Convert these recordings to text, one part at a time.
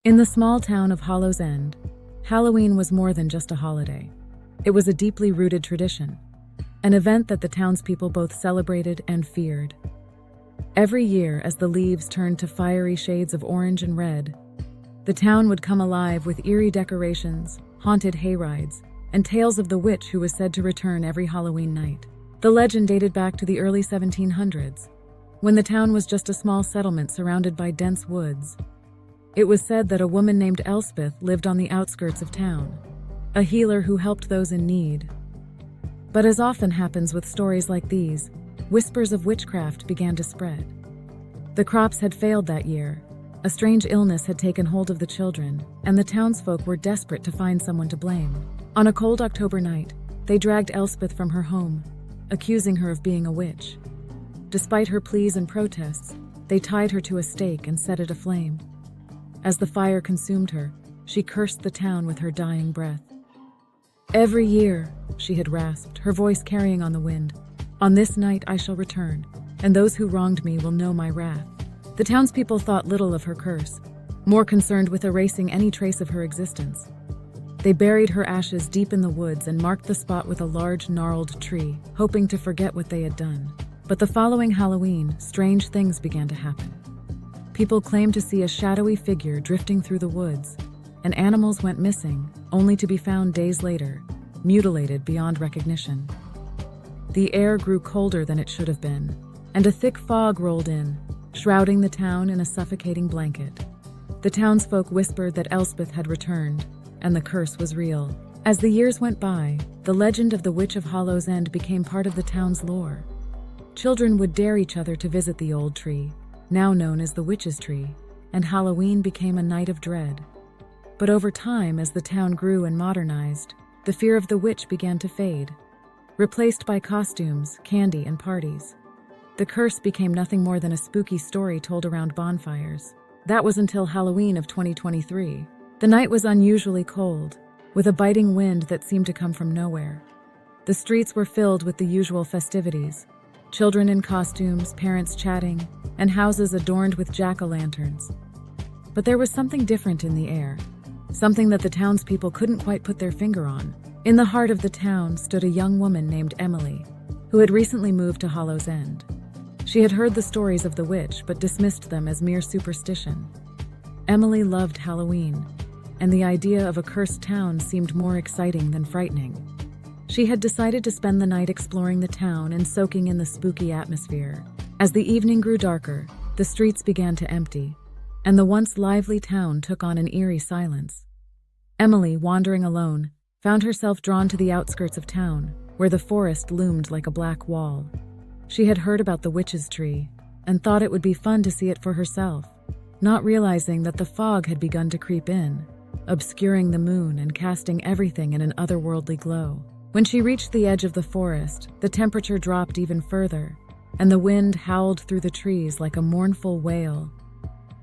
In the small town of Hollow's End, Halloween was more than just a holiday. It was a deeply rooted tradition, an event that the townspeople both celebrated and feared. Every year, as the leaves turned to fiery shades of orange and red, the town would come alive with eerie decorations, haunted hayrides, and tales of the witch who was said to return every Halloween night. The legend dated back to the early 1700s, when the town was just a small settlement surrounded by dense woods. It was said that a woman named Elspeth lived on the outskirts of town, a healer who helped those in need. But as often happens with stories like these, whispers of witchcraft began to spread. The crops had failed that year, a strange illness had taken hold of the children, and the townsfolk were desperate to find someone to blame. On a cold October night, they dragged Elspeth from her home, accusing her of being a witch. Despite her pleas and protests, they tied her to a stake and set it aflame. As the fire consumed her, she cursed the town with her dying breath. "Every year," she had rasped, her voice carrying on the wind, "on this night I shall return, and those who wronged me will know my wrath." The townspeople thought little of her curse, more concerned with erasing any trace of her existence. They buried her ashes deep in the woods and marked the spot with a large gnarled tree, hoping to forget what they had done. But the following Halloween, strange things began to happen. People claimed to see a shadowy figure drifting through the woods, and animals went missing, only to be found days later, mutilated beyond recognition. The air grew colder than it should have been, and a thick fog rolled in, shrouding the town in a suffocating blanket. The townsfolk whispered that Elspeth had returned, and the curse was real. As the years went by, the legend of the Witch of Hollow's End became part of the town's lore. Children would dare each other to visit the old tree, now known as the Witch's Tree, and Halloween became a night of dread. But over time, as the town grew and modernized, the fear of the witch began to fade, replaced by costumes, candy, and parties. The curse became nothing more than a spooky story told around bonfires. That was until Halloween of 2023. The night was unusually cold, with a biting wind that seemed to come from nowhere. The streets were filled with the usual festivities, children in costumes, parents chatting, and houses adorned with jack-o'-lanterns. But there was something different in the air, something that the townspeople couldn't quite put their finger on. In the heart of the town stood a young woman named Emily, who had recently moved to Hollow's End. She had heard the stories of the witch, but dismissed them as mere superstition. Emily loved Halloween, and the idea of a cursed town seemed more exciting than frightening. She had decided to spend the night exploring the town and soaking in the spooky atmosphere. As the evening grew darker, the streets began to empty, and the once lively town took on an eerie silence. Emily, wandering alone, found herself drawn to the outskirts of town, where the forest loomed like a black wall. She had heard about the witch's tree, and thought it would be fun to see it for herself, not realizing that the fog had begun to creep in, obscuring the moon and casting everything in an otherworldly glow. When she reached the edge of the forest, the temperature dropped even further, and the wind howled through the trees like a mournful wail.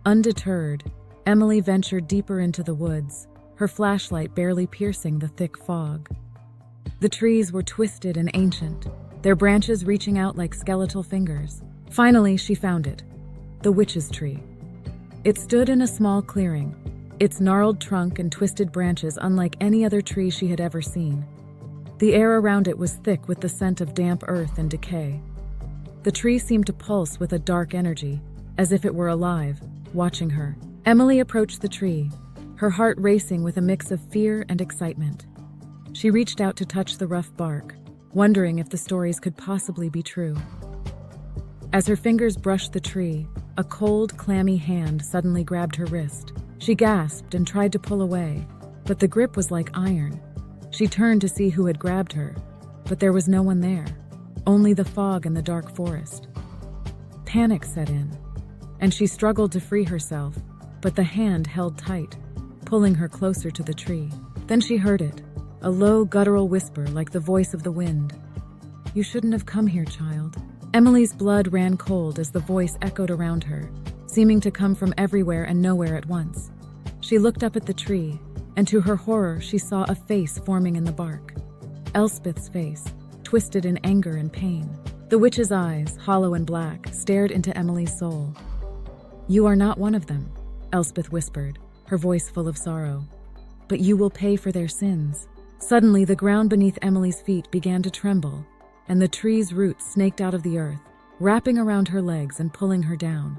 Undeterred, Emily ventured deeper into the woods, her flashlight barely piercing the thick fog. The trees were twisted and ancient, their branches reaching out like skeletal fingers. Finally, she found it, the witch's tree. It stood in a small clearing, its gnarled trunk and twisted branches unlike any other tree she had ever seen. The air around it was thick with the scent of damp earth and decay. The tree seemed to pulse with a dark energy, as if it were alive, watching her. Emily approached the tree, her heart racing with a mix of fear and excitement. She reached out to touch the rough bark, wondering if the stories could possibly be true. As her fingers brushed the tree, a cold, clammy hand suddenly grabbed her wrist. She gasped and tried to pull away, but the grip was like iron. She turned to see who had grabbed her, but there was no one there, only the fog and the dark forest. Panic set in, and she struggled to free herself, but the hand held tight, pulling her closer to the tree. Then she heard it, a low, guttural whisper like the voice of the wind. "You shouldn't have come here, child." Emily's blood ran cold as the voice echoed around her, seeming to come from everywhere and nowhere at once. She looked up at the tree, and to her horror she saw a face forming in the bark. Elspeth's face, twisted in anger and pain. The witch's eyes, hollow and black, stared into Emily's soul. "You are not one of them," Elspeth whispered, her voice full of sorrow. "But you will pay for their sins." Suddenly, the ground beneath Emily's feet began to tremble, and the tree's roots snaked out of the earth, wrapping around her legs and pulling her down.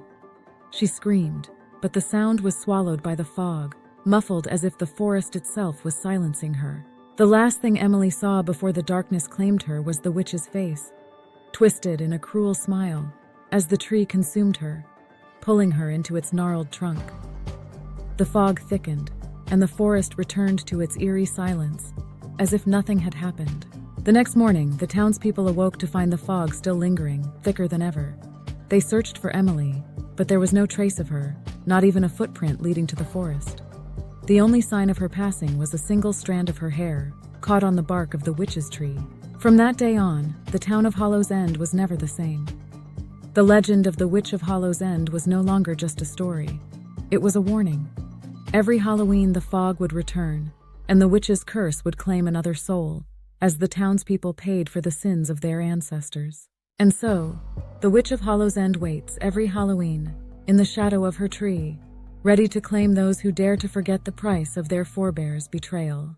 She screamed, but the sound was swallowed by the fog, muffled as if the forest itself was silencing her. The last thing Emily saw before the darkness claimed her was the witch's face, twisted in a cruel smile, as the tree consumed her, pulling her into its gnarled trunk. The fog thickened, and the forest returned to its eerie silence, as if nothing had happened. The next morning, the townspeople awoke to find the fog still lingering, thicker than ever. They searched for Emily, but there was no trace of her, not even a footprint leading to the forest. The only sign of her passing was a single strand of her hair, caught on the bark of the witch's tree. From that day on, the town of Hollow's End was never the same. The legend of the Witch of Hollow's End was no longer just a story. It was a warning. Every Halloween the fog would return, and the witch's curse would claim another soul, as the townspeople paid for the sins of their ancestors. And so, the Witch of Hollow's End waits every Halloween, in the shadow of her tree, ready to claim those who dare to forget the price of their forebears' betrayal.